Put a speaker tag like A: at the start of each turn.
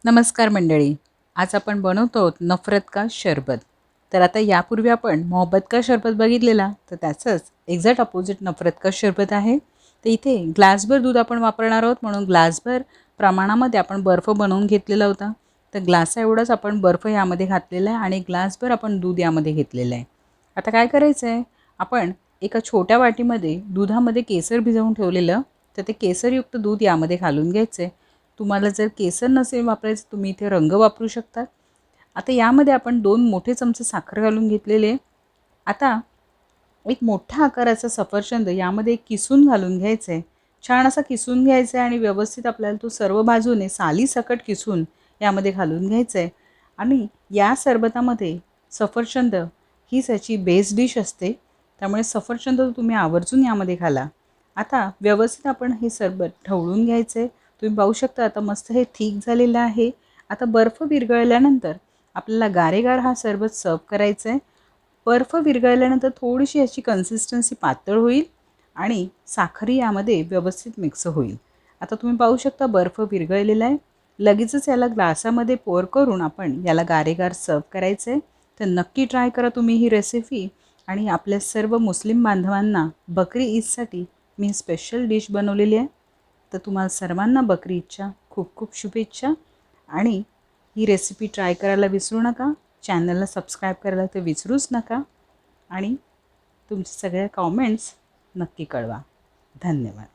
A: नमस्कार मंडळी. आज आपण बनवतो आहोत नफरत का शरबत. तर आता यापूर्वी आपण मोहब्बत का शरबत बघितलेला, तर त्याचंच एक्झॅक्ट अपोजिट नफरत का शरबत आहे. तर इथे ग्लासभर दूध आपण वापरणार आहोत, म्हणून ग्लासभर प्रमाणामध्ये आपण बर्फ बनवून घेतलेला होता. तर ग्लासा एवढाच आपण बर्फ यामध्ये घातलेला आहे आणि ग्लासभर आपण दूध यामध्ये घेतलेलं आहे. आता काय करायचं आहे, आपण एका छोट्या वाटीमध्ये दुधामध्ये केसर भिजवून ठेवलेलं, तर ते केसरयुक्त दूध यामध्ये घालून घ्यायचं आहे. तुम्हाला जर केसर नसेल वापरायचं, तुम्ही इथे रंग वापरू शकता. आता यामध्ये आपण 2 मोठे चमचे साखर घालून घेतलेले. आता एक मोठ्या आकाराचा सफरचंद यामध्ये किसून घालून घ्यायचं आहे. छान असा किसून घ्यायचा आहे आणि व्यवस्थित आपल्याला तो सर्व बाजूने सालीसकट किसून यामध्ये घालून घ्यायचं आहे. आणि या सरबतामध्ये सफरचंद हीच याची बेस डिश असते, त्यामुळे सफरचंद तुम्ही आवर्जून यामध्ये घाला. आता व्यवस्थित आपण हे सरबत ढवळून घ्यायचं आहे. तुम्ही पाहू शकता आता मस्त हे थिक झालेलं आहे. आता बर्फ विरघळल्यानंतर आपल्याला गारेगार हा सरबत सर्व करायचा आहे. बर्फ विरघळल्यानंतर थोडीशी याची कन्सिस्टन्सी पातळ होईल आणि साखरही यामध्ये व्यवस्थित मिक्स होईल. आता तुम्ही पाहू शकता बर्फ विरघळलेला आहे. लगेचच याला ग्लासामध्ये पोर करून आपण याला गारेगार सर्व करायचं आहे. तर नक्की ट्राय करा तुम्ही ही रेसिपी. आणि आपल्या सर्व मुस्लिम बांधवांना बकरी ईदसाठी मी स्पेशल डिश बनवलेली आहे. तर तुम्हाला सर्वांना बकरी ईदच्या खूप खूप शुभेच्छा. आणि ही रेसिपी ट्राय करायला विसरू नका. चॅनलला सबस्क्राईब करायला तर विसरूच नका. आणि तुमच्या सगळ्या कॉमेंट्स नक्की कळवा. धन्यवाद.